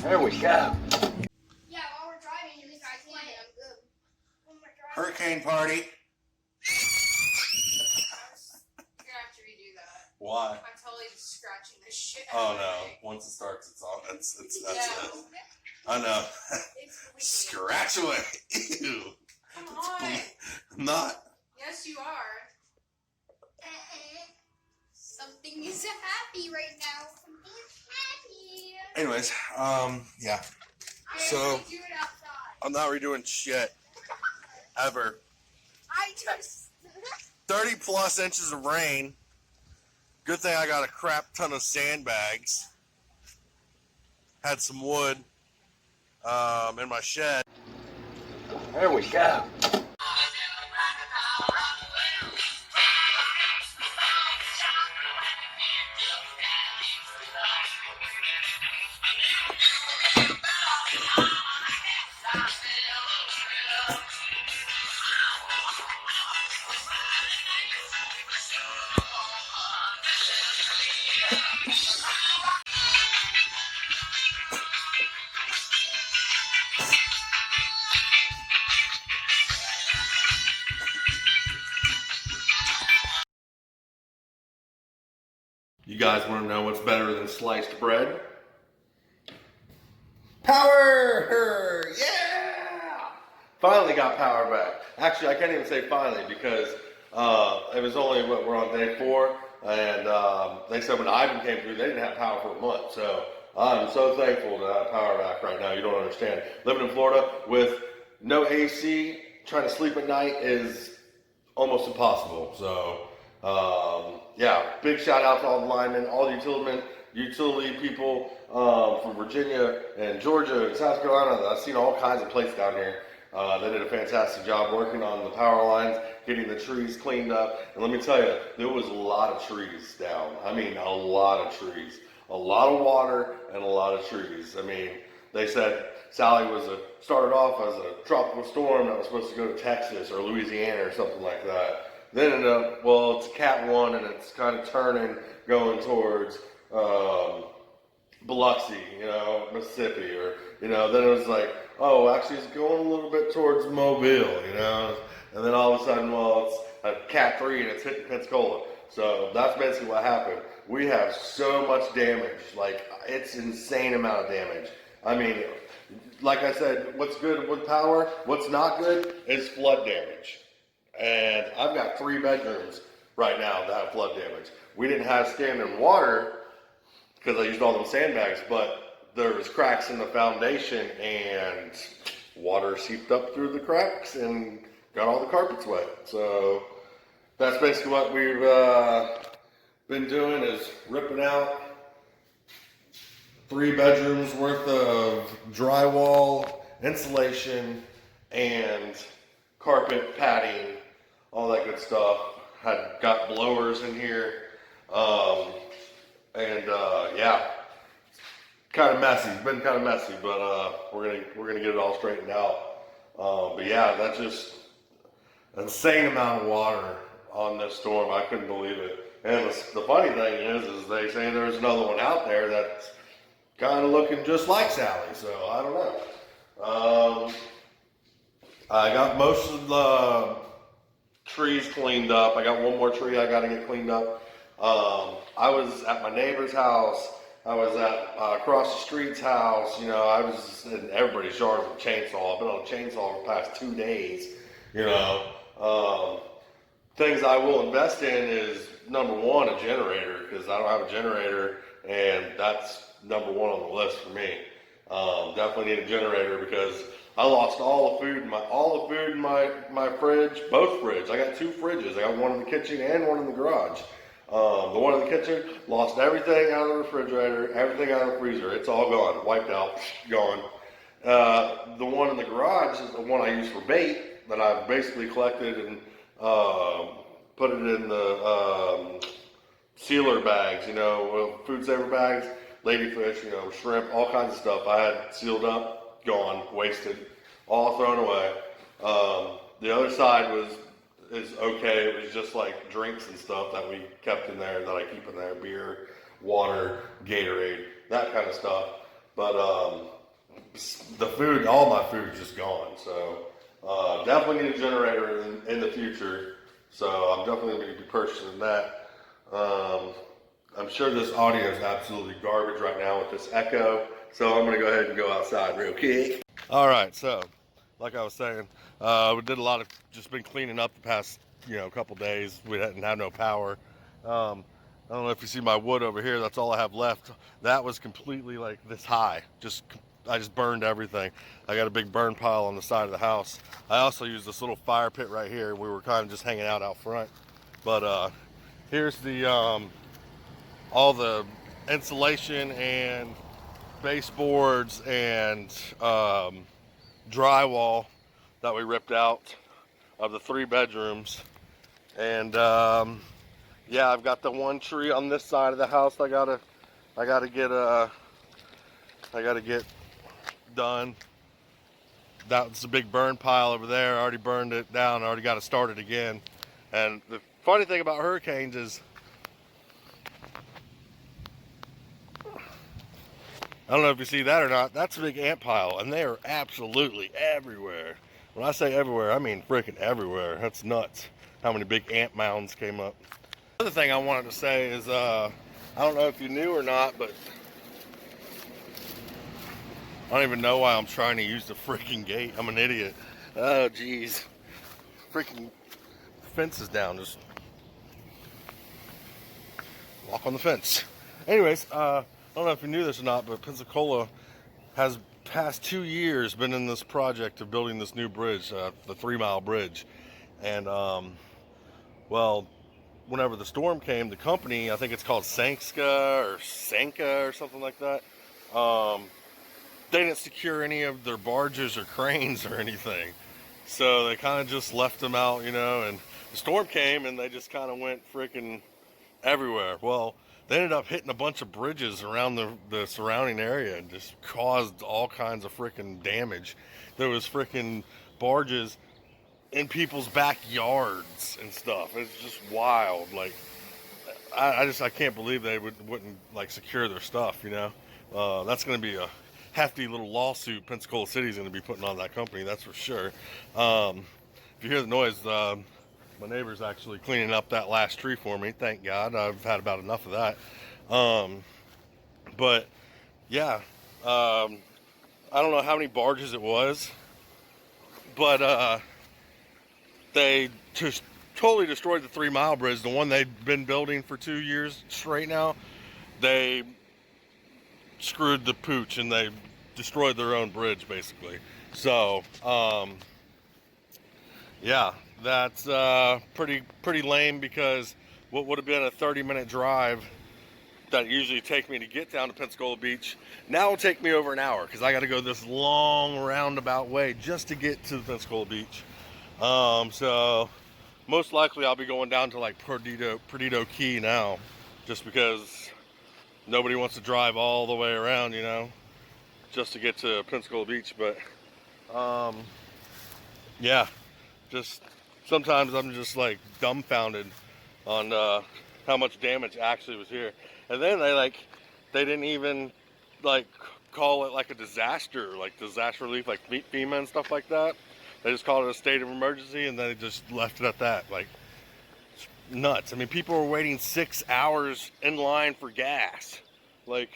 There we go. Yeah, while we're driving, you guys play. I'm good. When we're driving. Hurricane party. You're gonna have to redo that. Why? I'm totally just scratching this shit. Oh no! Once it starts, it's on. That's Yeah. it. I know. It's bleeding. Scratch away. Ew. Come on. I'm not. Yes, you are. Something is happy right now. Something is happy. Anyways, yeah. So Do it outside. I'm not redoing shit ever. I just. 30 plus inches of rain. Good thing I got a crap ton of sandbags. Had some wood in my shed. There we go. You guys want to know what's better than sliced bread? Power! Yeah! Finally got power back. Actually, I can't even say finally because it was only, we're on day 4, and they said when Ivan came through, they didn't have power for a month. So I'm so thankful to have power back right now. You don't understand. Living in Florida with no AC, trying to sleep at night is almost impossible. So yeah, big shout out to all the linemen, all the utility people from Virginia and Georgia and South Carolina. I've seen all kinds of places down here. They did a fantastic job working on the power lines, getting the trees cleaned up. And let me tell you, there was a lot of trees down. I mean, a lot of trees. A lot of water and a lot of trees. I mean, they said Sally started off as a tropical storm that was supposed to go to Texas or Louisiana or something like that. Then ended up, well, it's Cat 1 and it's kind of turning, going towards Biloxi, Mississippi, or, then it was like, oh, actually it's going a little bit towards Mobile, and then all of a sudden, well, it's a Cat 3 and it's hitting Pensacola. So that's basically what happened. We have so much damage, like it's insane amount of damage. I mean, like I said, what's good with power, what's not good is flood damage. And I've got 3 bedrooms right now that have flood damage. We didn't have standing water because I used all them sandbags, but there was cracks in the foundation and water seeped up through the cracks and got all the carpets wet. So that's basically what we've been doing, is ripping out 3 bedrooms worth of drywall, insulation, and carpet, padding, all that good stuff. Got blowers in here, yeah, kind of messy. It's been kind of messy, but we're gonna get it all straightened out. But yeah, that's just an insane amount of water on this storm. I couldn't believe it. And the funny thing is they say there's another one out there that's kind of looking just like Sally. So I don't know. I got most of the trees cleaned up. I got one more tree I got to get cleaned up. I was at my neighbor's house. I was at across the street's house. I was in everybody's yard with a chainsaw. I've been on a chainsaw for the past 2 days. Things I will invest in is, number 1, a generator, because I don't have a generator, and that's number 1 on the list for me. Definitely need a generator because I lost all the food in my fridge, both fridges. I got 2 fridges. I got one in the kitchen and one in the garage. The one in the kitchen lost everything out of the refrigerator, everything out of the freezer. It's all gone, wiped out, gone. The one in the garage is the one I use for bait that I've basically collected and put it in the sealer bags, food saver bags, ladyfish, shrimp, all kinds of stuff. I had sealed up, gone, wasted, all thrown away. The other side is okay. It was just like drinks and stuff that we kept in there, that I keep in there, beer, water, Gatorade, that kind of stuff. But the food, all my food's just gone. So definitely need a generator in the future. So I'm definitely going to be purchasing that. I'm sure this audio is absolutely garbage right now with this echo. So I'm going to go ahead and go outside real quick. All right, so like I was saying, we did a lot of just been cleaning up the past couple days. We didn't have no power. I don't know if you see my wood over here. That's all I have left. That was completely like this high. I just burned everything. I got a big burn pile on the side of the house. I also used this little fire pit right here. We were kind of just hanging out front. But here's the all the insulation and baseboards and drywall that we ripped out of the 3 bedrooms. And yeah, I've got the one tree on this side of the house I gotta get done. That's a big burn pile over there. I already burned it down. I already got it started again. And the funny thing about hurricanes is, I don't know if you see that or not, that's a big ant pile, and they are absolutely everywhere. When I say everywhere, I mean freaking everywhere. That's nuts how many big ant mounds came up. Other thing I wanted to say is, I don't know if you knew or not, but I don't even know why I'm trying to use the freaking gate. I'm an idiot. Oh, geez. Freaking fence is down. Just walk on the fence. Anyways, I don't know if you knew this or not, but Pensacola has past 2 years been in this project of building this new bridge, the 3-mile bridge. And, well, whenever the storm came, the company, I think it's called Sanka or something like that, they didn't secure any of their barges or cranes or anything. So they kind of just left them out, and the storm came and they just kind of went freaking everywhere. Well, they ended up hitting a bunch of bridges around the surrounding area and just caused all kinds of freaking damage. There was freaking barges in people's backyards and stuff. It's just wild. Like, I can't believe they wouldn't like secure their stuff. That's going to be a hefty little lawsuit Pensacola City's going to be putting on that company. That's for sure. If you hear the noise, my neighbor's actually cleaning up that last tree for me. Thank God. I've had about enough of that. But yeah, I don't know how many barges it was, but they just totally destroyed the 3-mile bridge, the one they've been building for 2 years straight now. They screwed the pooch and they destroyed their own bridge basically. So yeah, that's pretty lame, because what would have been a 30-minute drive that usually take me to get down to Pensacola Beach now will take me over an hour, because I got to go this long roundabout way just to get to the Pensacola Beach. So most likely I'll be going down to like Perdido Key now, just because nobody wants to drive all the way around, just to get to Pensacola Beach. But yeah, just sometimes I'm just like dumbfounded on how much damage actually was here. And then they didn't even like call it like a disaster, like disaster relief, like FEMA and stuff like that. They just called it a state of emergency, and they just left it at that. Like, it's nuts. I mean, people were waiting 6 hours in line for gas. Like,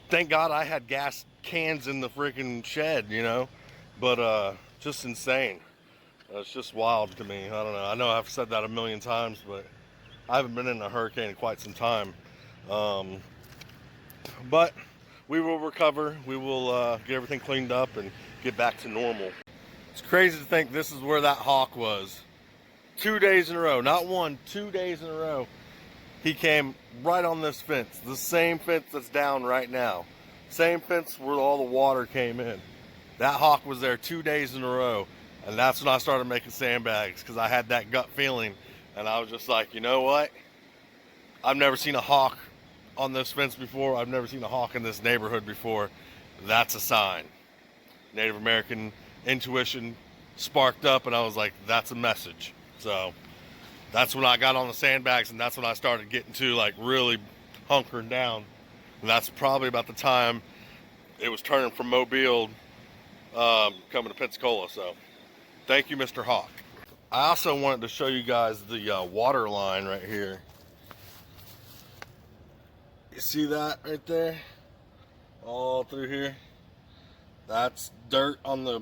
thank God I had gas cans in the freaking shed, But just insane. It's just wild to me. I don't know. I know I've said that a million times, but I haven't been in a hurricane in quite some time. But we will recover. We will get everything cleaned up and get back to normal. It's crazy to think this is where that hawk was. 2 days in a row. Not 1, 2 days in a row. He came right on this fence. The same fence that's down right now. Same fence where all the water came in. That hawk was there 2 days in a row. And that's when I started making sandbags, because I had that gut feeling. And I was just like, you know what? I've never seen a hawk on this fence before. I've never seen a hawk in this neighborhood before. That's a sign. Native American intuition sparked up, and I was like, that's a message. So that's when I got on the sandbags, and that's when I started getting to like really hunkering down. And that's probably about the time it was turning from Mobile coming to Pensacola. So thank you, Mr. Hawk. I also wanted to show you guys the water line right here. You see that right there? All through here. That's dirt on the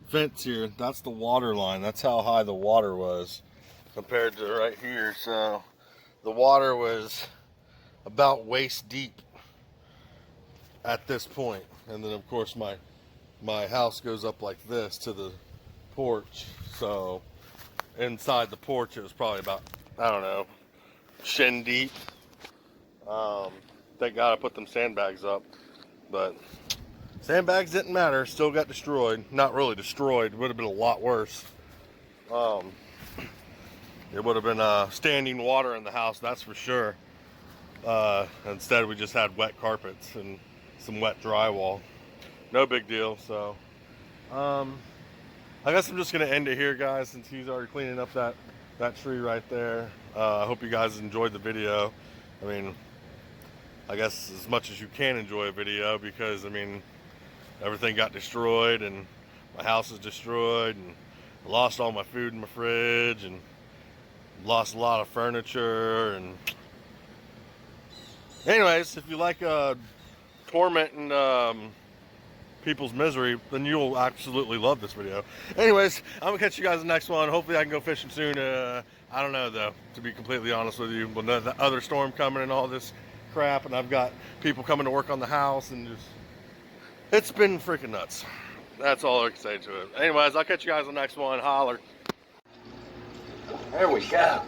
fence here. That's the water line. That's how high the water was compared to right here. So the water was about waist deep at this point. And then of course my house goes up like this to the porch. So inside the porch it was probably about, I don't know, shin deep. Thank God I put them sandbags up, but sandbags didn't matter. Still got destroyed. Not really destroyed. Would have been a lot worse. It would have been standing water in the house, that's for sure. Instead we just had wet carpets and some wet drywall. No big deal. So I guess I'm just gonna end it here, guys, since he's already cleaning up that tree right there. I hope you guys enjoyed the video. I mean, I guess as much as you can enjoy a video, because I mean, everything got destroyed and my house is destroyed and I lost all my food in my fridge and lost a lot of furniture. And anyways, if you like tormenting people's misery, then you'll absolutely love this video. Anyways, I'm gonna catch you guys in the next one. Hopefully I can go fishing soon. I don't know though, to be completely honest with you. With the other storm coming and all this crap, and I've got people coming to work on the house, and just, it's been freaking nuts. That's all I can say to it. Anyways, I'll catch you guys in the next one. Holler. There we go.